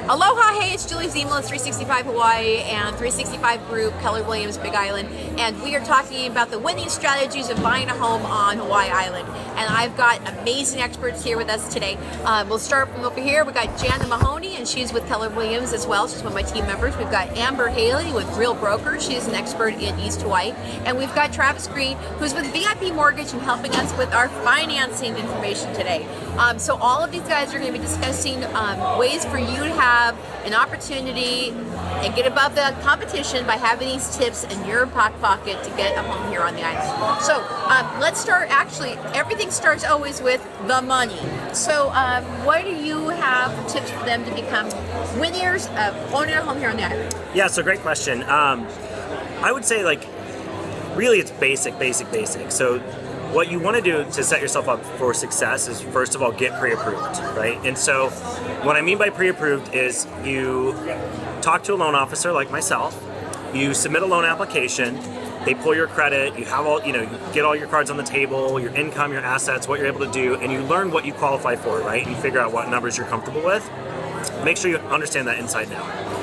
Aloha, hey, it's Julie Ziemelis, 365 Hawaii and 365 Group, Keller Williams, Big Island, and we are talking about the winning strategies of buying a home on Hawaii Island. And I've got amazing experts here with us today. We'll start from over here. We've got Jana Mahoney, and she's with Keller Williams as well. She's one of my team members. We've got Amber Haley with Real Broker. She's an expert in East Hawaii. And we've got Travis Green, who's with VIP Mortgage and helping us with our financing information today. So all of these guys are going to be discussing ways for you to have an opportunity and get above the competition by having these tips in your back pocket to get a home here on the island. So let's start. Actually, everything starts always with the money. So what do you have tips for them to become winners of owning a home here on the island? Yeah, so great question. I would say, like, really it's basic. So what you want to do to set yourself up for success is, first of all, get pre-approved, right? And so what I mean by pre-approved is you talk to a loan officer like myself, you submit a loan application, they pull your credit, you have all, you get all your cards on the table, your income, your assets, what you're able to do, and you learn what you qualify for, right? And you figure out what numbers you're comfortable with. Make sure you understand that inside and out.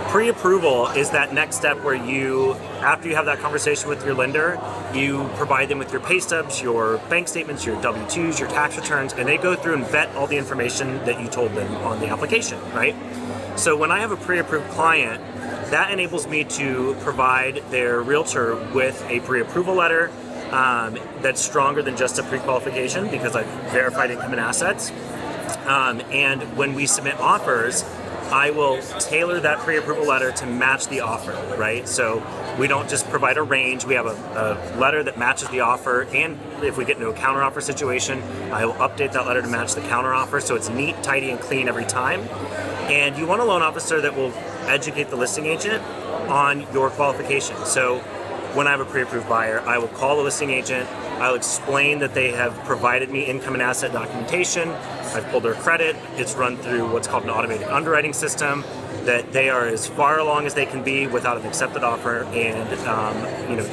Pre-approval is that next step where you, after you have that conversation with your lender, you provide them with your pay stubs, your bank statements, your W-2s, your tax returns, and they go through and vet all the information that you told them on the application, right? So when I have a pre-approved client, that enables me to provide their realtor with a pre-approval letter that's stronger than just a pre-qualification because I've verified income and assets. And when we submit offers, I will tailor that pre-approval letter to match the offer, right? So we don't just provide a range, we have a letter that matches the offer, and if we get into a counteroffer situation, I will update that letter to match the counteroffer, so it's neat, tidy, and clean every time. And you want a loan officer that will educate the listing agent on your qualification. So when I have a pre-approved buyer, I will call the listing agent, I'll explain that they have provided me income and asset documentation, I've pulled their credit, it's run through what's called an automated underwriting system, that they are as far along as they can be without an accepted offer and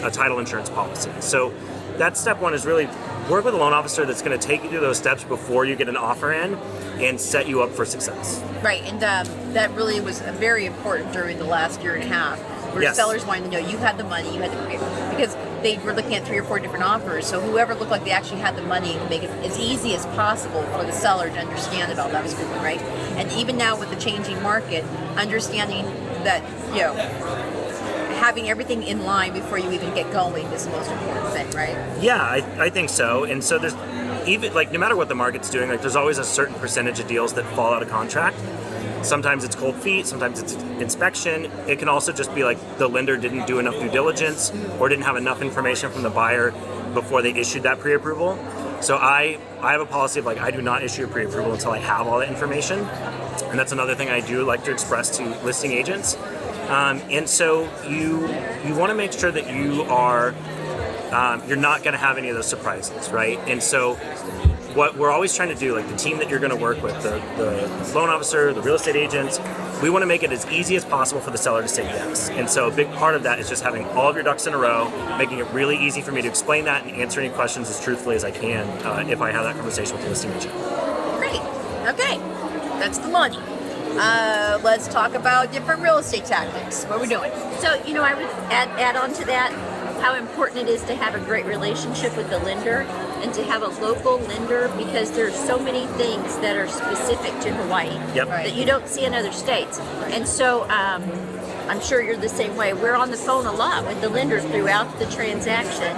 a title insurance policy. So that's step one, is really work with a loan officer that's going to take you through those steps before you get an offer in and set you up for success. Right, and that really was very important during the last year and a half, where Yes. sellers wanted to know you had the money, you had the because they were looking at 3 or 4 different offers. So whoever looked like they actually had the money could make it as easy as possible for the seller to understand it all. That was good, right? And even now with the changing market, understanding that having everything in line before you even get going is the most important thing, right? Yeah, I think so. And so there's even, like, no matter what the market's doing, like, there's always a certain percentage of deals that fall out of contract. Sometimes it's cold feet, sometimes it's inspection. It can also just be like the lender didn't do enough due diligence or didn't have enough information from the buyer before they issued that pre-approval. So I have a policy of, like, I do not issue a pre-approval until I have all that information. And that's another thing I do like to express to listing agents. And so you want to make sure that you are, you're not going to have any of those surprises, right? And so what we're always trying to do, like the team that you're going to work with, the loan officer, the real estate agents, we want to make it as easy as possible for the seller to say yes. And so a big part of that is just having all of your ducks in a row, making it really easy for me to explain that and answer any questions as truthfully as I can if I have that conversation with the listing agent. Great. Okay, that's the money. Let's talk about different real estate tactics. What are we doing? So, I would add on to that how important it is to have a great relationship with the lender and to have a local lender, because there's so many things that are specific to Hawaii that you don't see in other states. And so I'm sure you're the same way. We're on the phone a lot with the lenders throughout the transaction.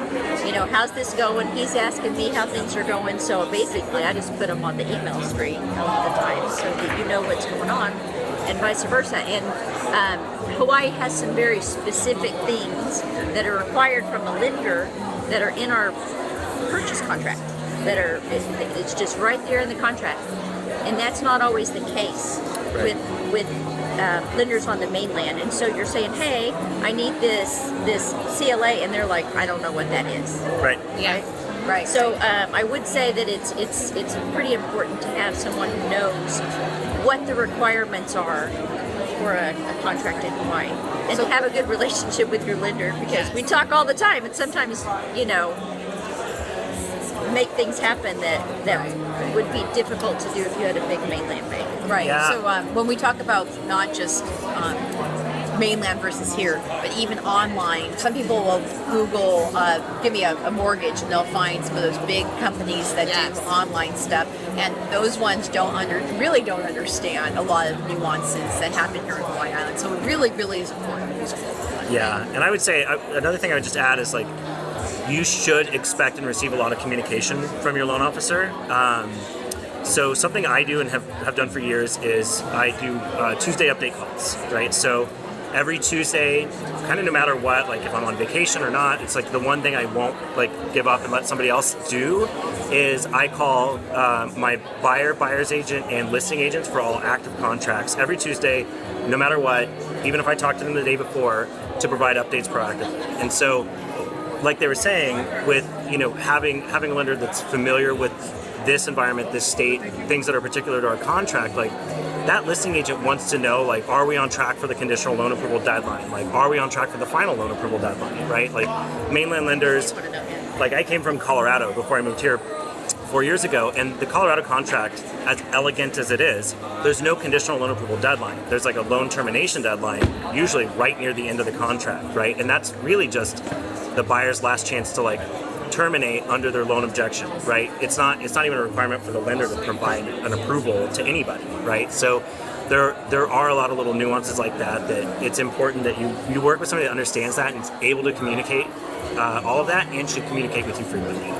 How's this going? He's asking me how things are going. So basically, I just put them on the email screen all the time so that you know what's going on, and vice versa. And Hawaii has some very specific things that are required from a lender that are in our purchase contract, that are, it's just right there in the contract. And that's not always the case with lenders on the mainland. And so you're saying, hey, I need this CLA, and they're like, I don't know what that is. Right. Yeah. Right. So I would say that it's pretty important to have someone who knows what the requirements are for a contract in Hawaii, and to have a good relationship with your lender, because we talk all the time, and sometimes make things happen that would be difficult to do if you had a big mainland bank. Right. Yeah. So when we talk about not just mainland versus here, but even online, some people will Google, give me a mortgage, and they'll find some of those big companies that do online stuff, and those ones really don't understand a lot of nuances that happen here in Hawaii Island. So it really, really is important to use it. Yeah, and I would say another thing I would just add is like you should expect and receive a lot of communication from your loan officer. So something I do and have done for years is I do Tuesday update calls, right? So every Tuesday, kind of no matter what, like if I'm on vacation or not, it's like the one thing I won't like give up and let somebody else do is I call my buyer's agent and listing agents for all active contracts every Tuesday, no matter what, even if I talk to them the day before, to provide updates proactively. And so, like they were saying, with having a lender that's familiar with this environment, this state, things that are particular to our contract, like that listing agent wants to know, like, are we on track for the conditional loan approval deadline? Like, are we on track for the final loan approval deadline, right? Like, mainland lenders, like I came from Colorado before I moved here 4 years ago, and the Colorado contract, as elegant as it is, there's no conditional loan approval deadline. There's like a loan termination deadline, usually right near the end of the contract, right? And that's really just the buyer's last chance to like terminate under their loan objection, right? It's not even a requirement for the lender to provide an approval to anybody, right? So there are a lot of little nuances like that it's important that you work with somebody that understands that and is able to communicate all of that and should communicate with you frequently.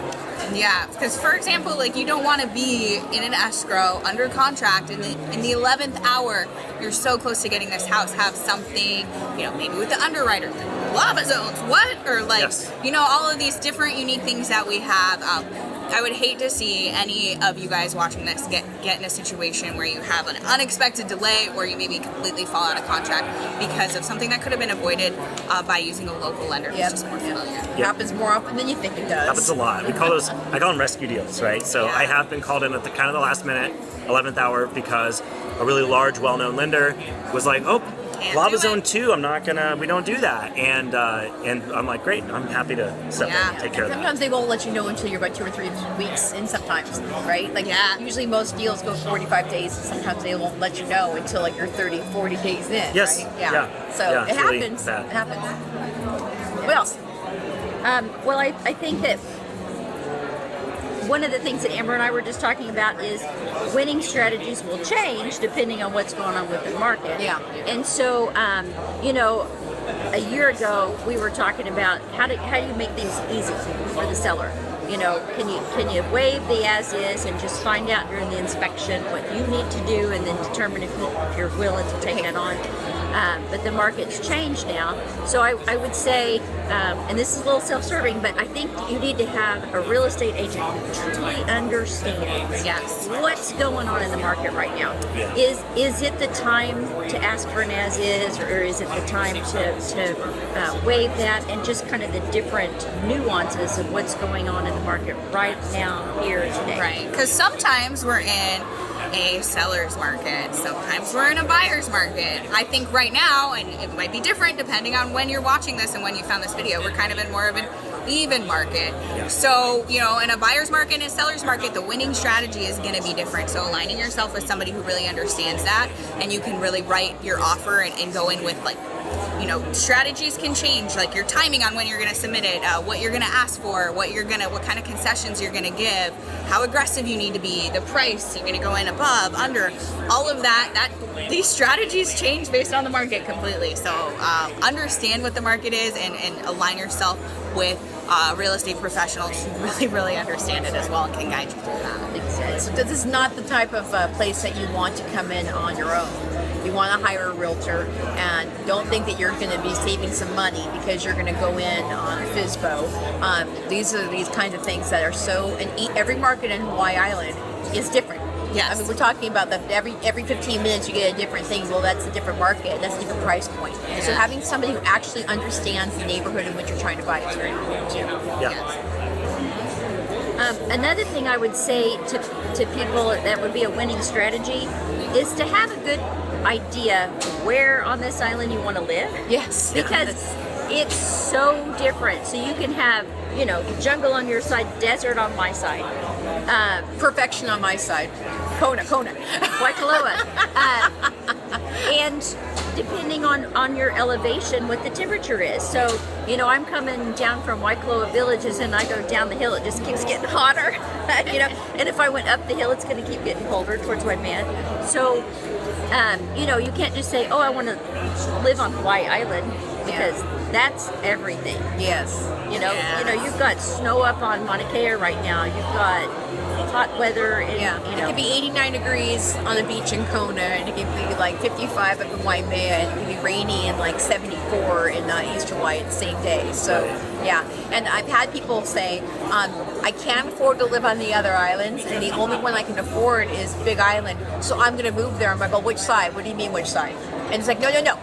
Yeah, because for example, like you don't want to be in an escrow under contract in the 11th hour. You're so close to getting this house. Have something, maybe with the underwriter, lava zones, what, or like, yes. All of these different unique things that we have. I would hate to see any of you guys watching this get in a situation where you have an unexpected delay or you maybe completely fall out of contract because of something that could have been avoided by using a local lender who's just more familiar. It happens more often than you think it does. Happens a lot. I call them rescue deals, right? So I have been called in at the kind of the last minute, 11th hour, because a really large, well-known lender was like, oh, Lava Zone 2, we don't do that. And I'm like, great, I'm happy to take care of that. Sometimes they won't let you know until you're about 2 or 3 weeks in sometimes, right? Like usually most deals go 45 days, and sometimes they won't let you know until like you're 30, 40 days in, yes. right? Yeah. So it really happens. bad. It happens. What else? Well, I think that one of the things that Amber and I were just talking about is winning strategies will change depending on what's going on with the market. Yeah. And so, a year ago we were talking about how do you make things easy for the seller. Can you waive the as is and just find out during the inspection what you need to do and then determine if you're willing to take that on. But the market's changed now. So I would say, and this is a little self-serving, but I think you need to have a real estate agent who truly understands what's going on in the market right now. Yeah. Is it the time to ask for an as-is, or is it the time to waive that, and just kind of the different nuances of what's going on in the market right now, here, today. Right, because sometimes we're in a seller's market, sometimes we're in a buyer's market. I think right now, and it might be different depending on when you're watching this and when you found this video, we're kind of in more of an even market. Yeah. So, in a buyer's market and a seller's market, the winning strategy is going to be different. So aligning yourself with somebody who really understands that, and you can really write your offer and go in with like, strategies can change, like your timing on when you're going to submit it, what you're going to ask for, what kind of concessions you're going to give, how aggressive you need to be, the price, you're going to go in above, under, all of that these strategies change based on the market completely. So understand what the market is and align yourself with real estate professionals who really, really understand it as well and can guide you through that. So this is not the type of place that you want to come in on your own. You want to hire a realtor, and don't think that you're going to be saving some money because you're going to go in on FSBO. These are these kinds of things that are and every market in Hawaii Island is different. Yes. I mean, we're talking about that every 15 minutes you get a different thing. Well, that's a different market. That's a different price point. Yeah. So having somebody who actually understands the neighborhood in which you're trying to buy is very important too. Yeah. Another thing I would say to people that would be a winning strategy is to have a good idea where on this island you want to live. Yes. Because it's so different. So you can have jungle on your side, desert on my side. Perfection on my side. Kona. Waikoloa. And depending on your elevation, what the temperature is. So, I'm coming down from Waikoloa Villages and I go down the hill, it just keeps getting hotter, and if I went up the hill, it's going to keep getting colder towards where I'm at. So, you can't just say, oh, I want to live on Hawaii Island, because that's everything. Yes. You've got snow up on Mauna Kea right now. You've got hot weather. And, It could be 89 degrees on the beach in Kona, and it could be like 55 up in Waimea, and it could be rainy and like 74 in East Hawaii the same day. So, and I've had people say, I can't afford to live on the other islands, and the only one I can afford is Big Island, so I'm going to move there. I'm like, well, which side? What do you mean, which side? And it's like, no.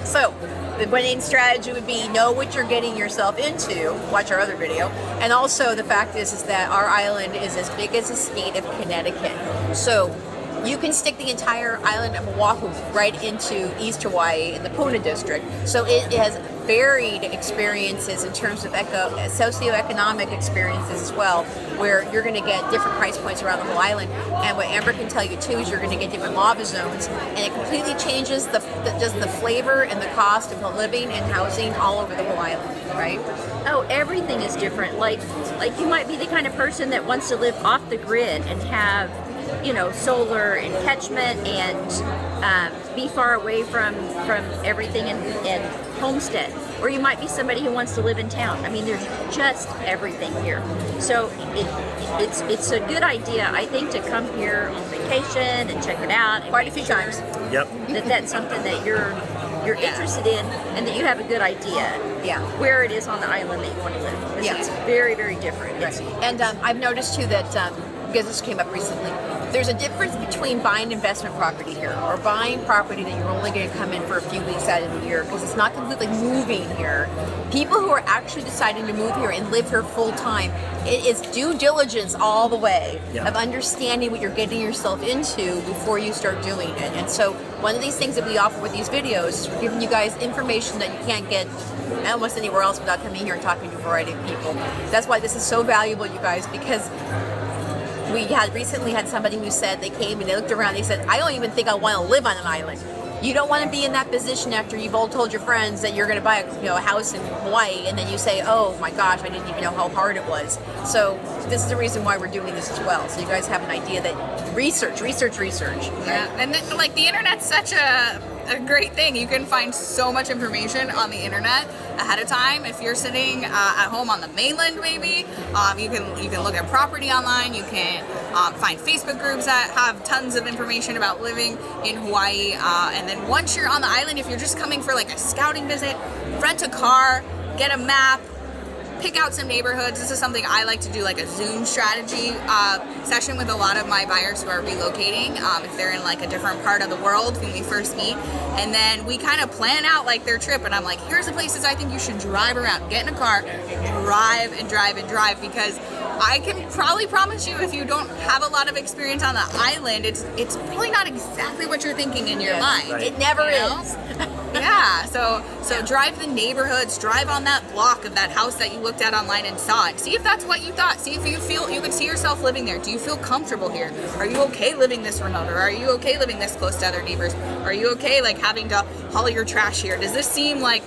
So, the winning strategy would be know what you're getting yourself into. Watch our other video. And also the fact is that our island is as big as the state of Connecticut. So you can stick the entire island of Oahu right into East Hawaii in the Puna district. So it has varied experiences in terms of socioeconomic experiences as well, where you're going to get different price points around the whole island. And what Amber can tell you too is you're going to get different lava zones, and it completely changes the flavor and the cost of living and housing all over the whole island, right? Oh, everything is different. Like you might be the kind of person that wants to live off the grid and have, solar and catchment and be far away from everything and homestead. Or you might be somebody who wants to live in town. I mean, there's just everything here. So it's a good idea, I think, to come here on vacation and check it out. And quite a few times. Yep. That's something that you're interested in, and that you have a good idea where it is on the island that you want to live. It's very, very different. Right. And I've noticed too that, because this came up recently, there's a difference between buying investment property here or buying property that you're only going to come in for a few weeks out of the year, because it's not completely moving here. People who are actually deciding to move here and live here full time, it is due diligence all the way of understanding what you're getting yourself into before you start doing it. And so one of these things that we offer with these videos is we're giving you guys information that you can't get almost anywhere else without coming here and talking to a variety of people. That's why this is so valuable, you guys, because we had recently had somebody who said they came and they looked around, they said, I don't even think I want to live on an island. You don't want to be in that position after you've all told your friends that you're going to buy a house in Hawaii, and then you say, oh my gosh, I didn't even know how hard it was. So this is the reason why we're doing this as well. So you guys have an idea that research. Yeah, and the internet's such a great thing. You can find so much information on the internet ahead of time. If you're sitting at home on the mainland, maybe you can look at property online. You can find Facebook groups that have tons of information about living in Hawaii. And then once you're on the island, if you're just coming for like a scouting visit, rent a car, get a map, pick out some neighborhoods. This is something I like to do, like a Zoom strategy session with a lot of my buyers who are relocating, if they're in like a different part of the world when we first meet. And then we kind of plan out like their trip, and I'm like, here's the places I think you should drive around. Get in a car, drive, because I can probably promise you, if you don't have a lot of experience on the island, it's probably not exactly what you're thinking in your mind. Right. It never is. Yeah, so drive the neighborhoods, drive on that block of that house that you looked at online and saw it. See if that's what you thought. See if you feel you could see yourself living there. Do you feel comfortable here? Are you okay living this remote? Or are you okay living this close to other neighbors? Are you okay like having to haul your trash here? Does this seem like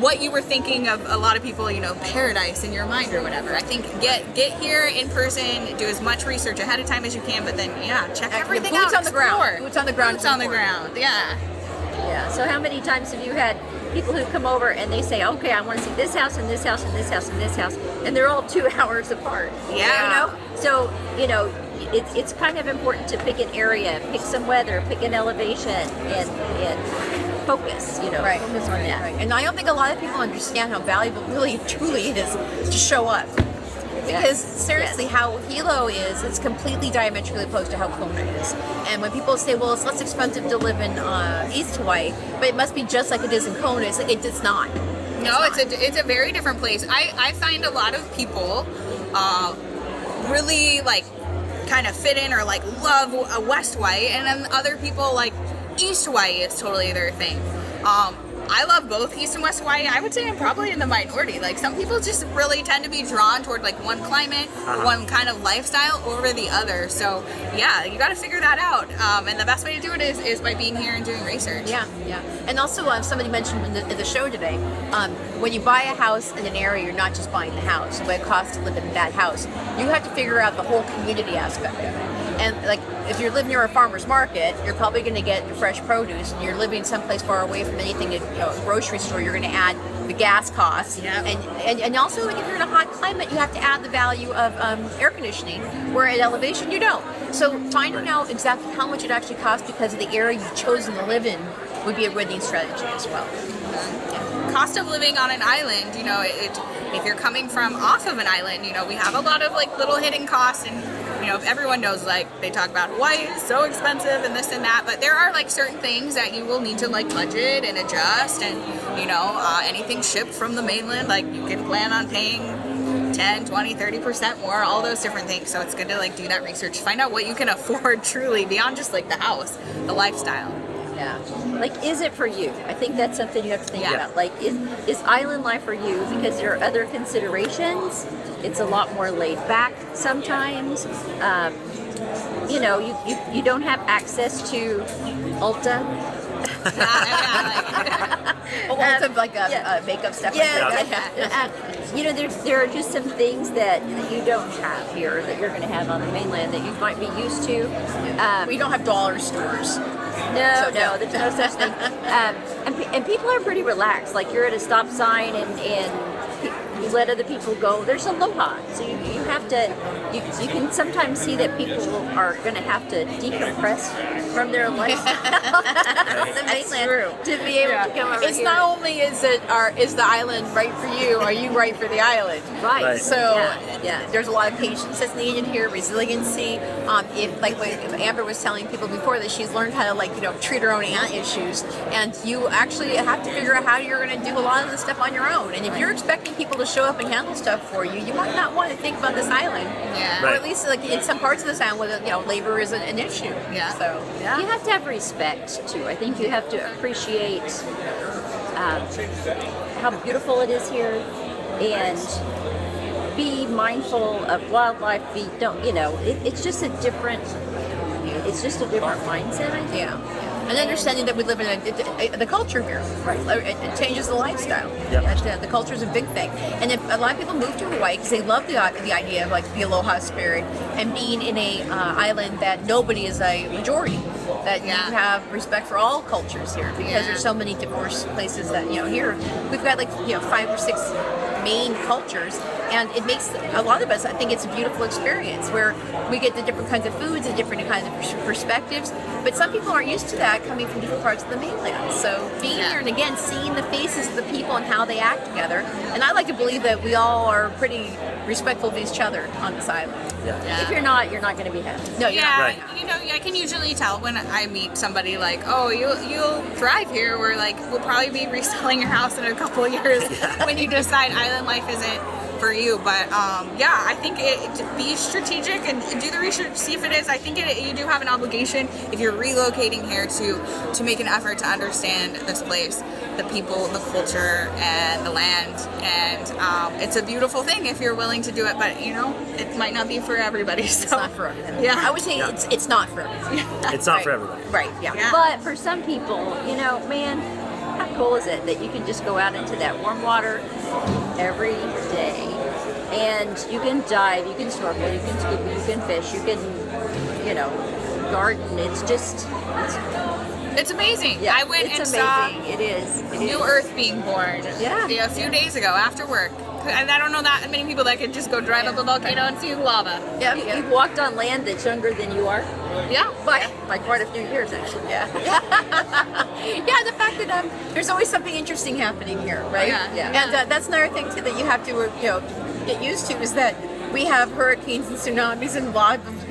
what you were thinking of a lot of people, paradise in your mind or whatever? I think get here in person, do as much research ahead of time as you can, but then check everything out. Boots on the ground. Boots on the ground. Yeah. Yeah. So how many times have you had people who come over and they say, okay, I want to see this house and this house and this house and this house, and they're all 2 hours apart. Yeah. So it's kind of important to pick an area, pick some weather, pick an elevation, and focus. Right. Focus on that. Right. And I don't think a lot of people understand how valuable really truly it is to show up. Because seriously, how Hilo is, it's completely diametrically opposed to how Kona is. And when people say, well, it's less expensive to live in East Hawaii, but it must be just like it is in Kona, it's like, it's not. It's a very different place. I find a lot of people really like kind of fit in or like love West Hawaii, and then other people like East Hawaii is totally their thing. I love both East and West Hawaii. I would say I'm probably in the minority. Like some people just really tend to be drawn toward like one climate, one kind of lifestyle over the other. So yeah, you got to figure that out. And the best way to do it is by being here and doing research. Yeah. And also, somebody mentioned in the show today, when you buy a house in an area, you're not just buying the house, but it costs to live in that house. You have to figure out the whole community aspect of it. And like, if you live near a farmer's market, you're probably going to get fresh produce. And you're living someplace far away from anything, a grocery store, you're going to add the gas costs. Yep. And also, like, if you're in a hot climate, you have to add the value of air conditioning, where at elevation you don't. So finding out exactly how much it actually costs because of the area you've chosen to live in would be a winning strategy as well. Cost of living on an island, you know, if you're coming from off of an island, you know, we have a lot of like little hidden costs, and you know, everyone knows, like, they talk about Hawaii is so expensive and this and that, but there are like certain things that you will need to like budget and adjust, and you know, anything shipped from the mainland, like you can plan on paying 10, 20, 30% more, all those different things. So it's good to like do that research, find out what you can afford truly beyond just like the house, the lifestyle. Yeah. Like, is it for you? I think that's something you have to think about. Like, is island life for you? Because there are other considerations. It's a lot more laid back sometimes. You know, you don't have access to Ulta. Makeup stuff. You know, there are just some things that you don't have here that you're going to have on the mainland that you might be used to. We don't have dollar stores. No, there's no such thing. And people are pretty relaxed. Like, you're at a stop sign and you let other people go. There's aloha. So you have to, you can sometimes see that people are going to have to decompress from their lifestyle on the mainland to be able to come over It's here. not only is the island right for you, are you right for the island? Right. So there's a lot of patience that's needed here, resiliency. If like what Amber was telling people before, that she's learned how to, like, you know, treat her own aunt issues, and you actually have to figure out how you're going to do a lot of this stuff on your own. And if you're expecting people to show up and handle stuff for you, you might not want to think about this island. Yeah. Or at least, like, in some parts of this island, where, you know, labor is an issue. Yeah. So You have to have respect too. I think you have to appreciate how beautiful it is here, and be mindful of wildlife. It's just a different mindset, I think. Yeah. And understanding that we live in the culture here, right? It changes the lifestyle. Yep. The culture is a big thing. And if a lot of people move to Hawaii because they love the idea of, like, the aloha spirit and being in a island that nobody is a majority, that you have respect for all cultures here, because there's so many diverse places that, you know, here we've got, like, you know, 5 or 6 main cultures, and it makes a lot of us, I think it's a beautiful experience where we get the different kinds of foods and different kinds of perspectives, but some people aren't used to that coming from different parts of the mainland. So being here and again seeing the faces of the people and how they act together, and I like to believe that we all are pretty respectful of each other on this island. If you're not going to be happy. No, you're not. Right. You know, I can usually tell when I meet somebody like, oh, you'll thrive here, or like we'll probably be reselling your house in a couple of years when you decide island life isn't for you. But I think be strategic and do the research, see if it is. I think you do have an obligation if you're relocating here to make an effort to understand this place, the people, the culture, and the land. And it's a beautiful thing if you're willing to do it, but you know, it might not be for everybody. So. It's not for everybody. Yeah. I would say it's not for everybody. It's not for everybody. Right. Yeah. But for some people, you know, man, how cool is it that you can just go out into that warm water every day, and you can dive, you can snorkel, you can scuba, you can fish, you can, you know, garden. It's amazing. Yeah, I went it's and amazing. saw It is. New Earth being born. A few days ago after work. And I don't know that many people that could just go drive up a volcano and see lava. You've walked on land that's younger than you are. Yeah. By quite a few years, actually. Yeah, the fact that there's always something interesting happening here, right? Yeah. And that's another thing too that you have to get used to, is that we have hurricanes and tsunamis and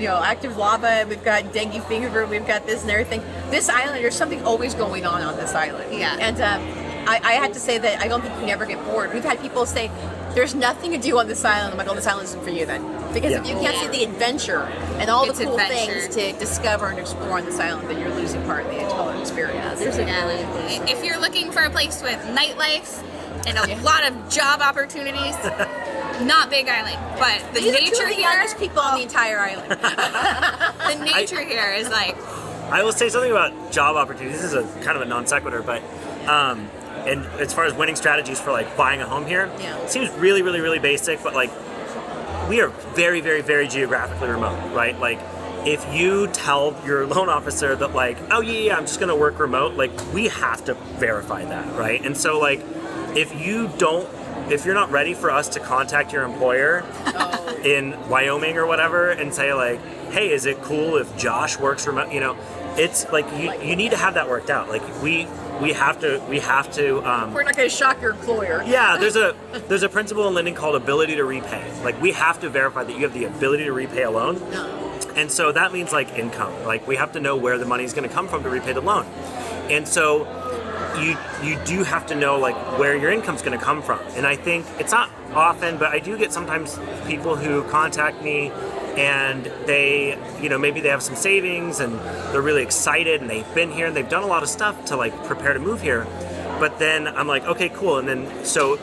active lava, and we've got dengue fever, we've got this and everything. This island, there's something always going on this island. Yeah. And I have to say that I don't think you can ever get bored. We've had people say, there's nothing to do on this island. I'm like, oh, this island isn't for you then. Because Yeah. if you can't see the adventure and all It's the cool adventure. things to discover and explore on this island, then you're losing part of the entire experience. There's a Yeah. million things. If you're looking for a place with nightlife and a lot of job opportunities, not Big Island, but the These are two nature of the here, youngest people on the entire island. the nature here is like, I will say something about job opportunities. This is a kind of a non sequitur, but and as far as winning strategies for like buying a home here, Yeah. it seems really, really, really basic. But like, we are very, very, very geographically remote, right? Like, if you tell your loan officer that like, oh yeah, I'm just gonna work remote, like we have to verify that, right? And so like, if you're not ready for us to contact your employer in Wyoming or whatever and say like, hey, is it cool if Josh works remote? You know, it's like you need to have that worked out. Like we have to. We're not going to shock your employer. Yeah, there's a principle in lending called ability to repay. Like we have to verify that you have the ability to repay a loan. And so that means like income. Like we have to know where the money is going to come from to repay the loan. And so you do have to know like where your income's going to come from. And I think it's not often, but I do get sometimes people who contact me and they, you know, maybe they have some savings and they're really excited and they've been here and they've done a lot of stuff to like prepare to move here. But then I'm like, okay, cool. And then, so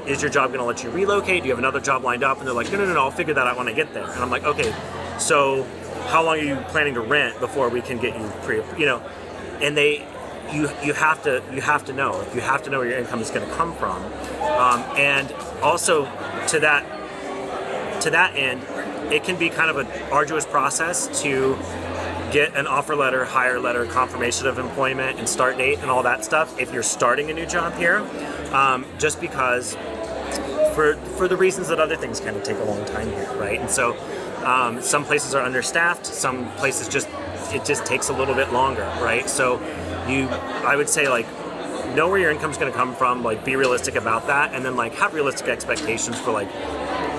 is your job going to let you relocate? Do you have another job lined up? And they're like, no, I'll figure that out when I get there. And I'm like, okay, so how long are you planning to rent before we can get you you know? And you have to know, like, you have to know where your income is going to come from. And also to that end, it can be kind of an arduous process to get an offer letter, hire letter, confirmation of employment, and start date and all that stuff if you're starting a new job here, just because for the reasons that other things kind of take a long time here, right? And so some places are understaffed, some places it just takes a little bit longer, right? So I would say like, know where your income's going to come from, like be realistic about that, and then like have realistic expectations for like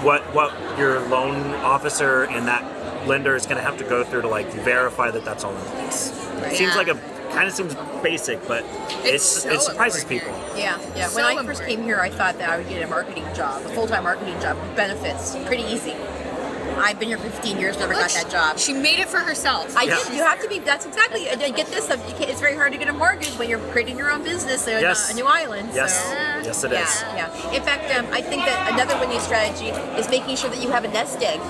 what your loan officer and that lender is going to have to go through to like verify that that's all in place. It seems like kind of seems basic, but it surprises people. Yeah. So When I first important. came here, I thought that I would get a marketing job, a full-time marketing job with benefits, pretty easy. I've been here for 15 years, never got that job. She made it for herself. I did. You have to be. That's exactly. And get this. It's very hard to get a mortgage when you're creating your own business in Yes. a new island. Yes, So. yes it is. Yeah. In fact, I think that another winning strategy is making sure that you have a nest egg.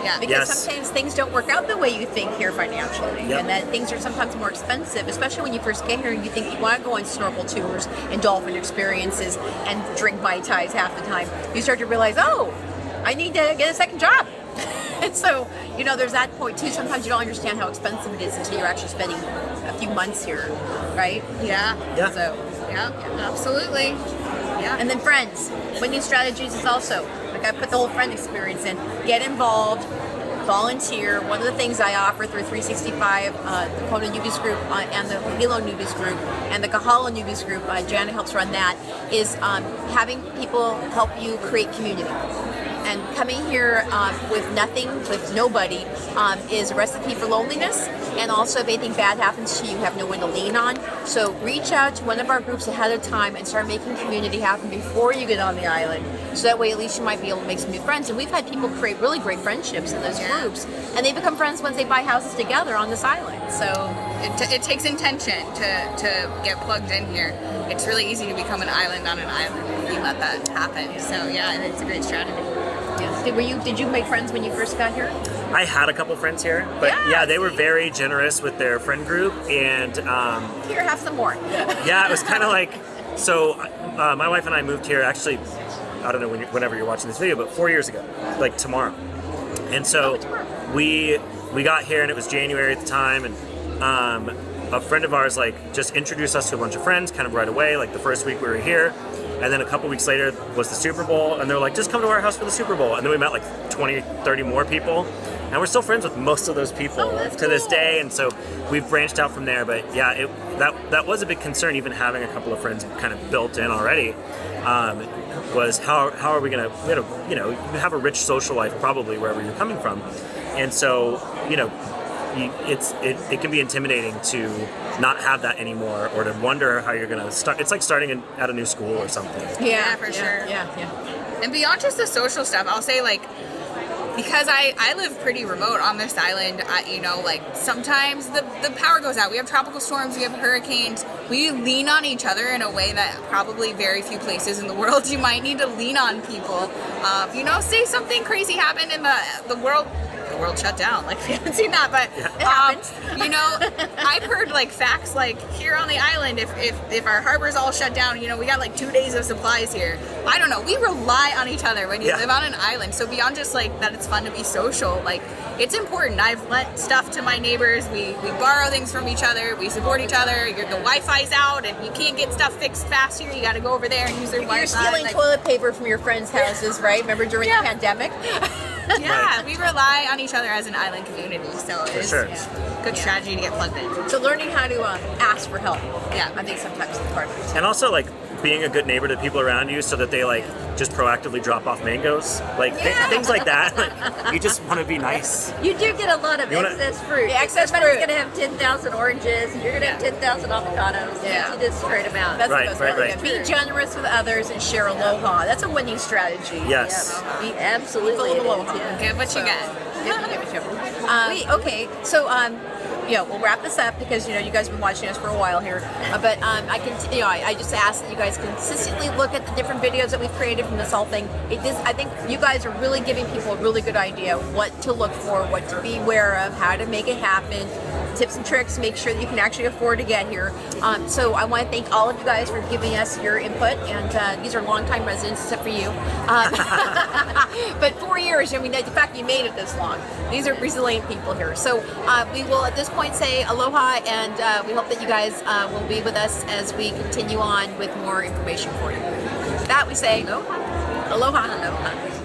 Yeah. Because Yes. sometimes things don't work out the way you think here financially, Yep. and that things are sometimes more expensive, especially when you first get here and you think you want to go on snorkel tours and dolphin experiences and drink Mai Tais half the time. You start to realize, oh, I need to get a second job. And so, you know, there's that point too. Sometimes you don't understand how expensive it is until you're actually spending a few months here, right? Yeah. Yeah. So, Yeah. Absolutely. Yeah. and then friends. Winning strategies is also, like I put the whole friend experience in. Get involved, volunteer. One of the things I offer through 365, the Kona Newbies Group and the Hilo Newbies Group and the Kahala Newbies Group, Janet helps run that, is having people help you create community. And coming here with nothing, with nobody, is a recipe for loneliness. And also, if anything bad happens to you, you have no one to lean on. So reach out to one of our groups ahead of time and start making community happen before you get on the island. So that way, at least you might be able to make some new friends. And we've had people create really great friendships in those groups, and they become friends once they buy houses together on this island. So It takes intention to get plugged in here. It's really easy to become an island on an island if you let that happen. So yeah, it's a great strategy. Did you make friends when you first got here? I had a couple friends here, but Yeah, they were very generous with their friend group, and Here, have some more. yeah, it was kind of like, so my wife and I moved here actually, I don't know whenever you're watching this video, but 4 years ago, like tomorrow. And so we got here and it was January at the time, and a friend of ours like just introduced us to a bunch of friends kind of right away, like the first week we were here. And then a couple weeks later was the Super Bowl, and they're like, just come to our house for the Super Bowl. And then we met like 20, 30 more people, and we're still friends with most of those people to this day. And so we've branched out from there. But yeah, that was a big concern, even having a couple of friends kind of built in already, was how are we gonna, you have a rich social life probably wherever you're coming from. And so, it can be intimidating to not have that anymore, or to wonder how you're gonna start. It's like starting at a new school or something. Yeah, for sure. Yeah. And beyond just the social stuff, I'll say like because I live pretty remote on this island, you know, like sometimes the power goes out. We have tropical storms, we have hurricanes. We lean on each other in a way that probably very few places in the world you might need to lean on people. You know, say something crazy happened in the world shut down. Like, we haven't seen that, but it happens. you know, I've heard like facts like here on the island, if our harbor's all shut down, you know, we got like 2 days of supplies here. I don't know. We rely on each other when you live on an island. So beyond just like that, it's fun to be social. Like, it's important. I've lent stuff to my neighbors. We borrow things from each other. We support each other. The Wi-Fi's out, and you can't get stuff fixed fast here. You got to go over there and use their Wi-Fi. You're stealing toilet paper from your friends' houses, right? Remember during the pandemic? Yeah, we rely on each other as an island community, so it's good strategy to get plugged in. So learning how to ask for help. Yeah. I think sometimes it's part of it. And also like being a good neighbor to people around you so that they like just proactively drop off mangoes, like things like that. Like, you just want to be nice. You do get a lot of excess fruit. Yeah, excess Somebody's fruit. going to have 10,000 oranges, and you're going to have 10,000 avocados. Yeah. You just straight them out. That's Right, the best right, way. right. Be generous with others and share aloha. That's a winning strategy. Yes. Be Absolutely. full of it is, aloha. yeah. Give what you get. Okay, so we'll wrap this up because you guys have been watching us for a while here. But I just ask that you guys consistently look at the different videos that we've created from this whole thing. I think you guys are really giving people a really good idea what to look for, what to be aware of, how to make it happen. Tips and tricks, make sure that you can actually afford to get here. So I want to thank all of you guys for giving us your input, and these are longtime residents except for you. But 4 years, I mean, the fact you made it this long, these are resilient people here. So we will at this point say aloha, and we hope that you guys will be with us as we continue on with more information for you. With that, we say aloha. Aloha.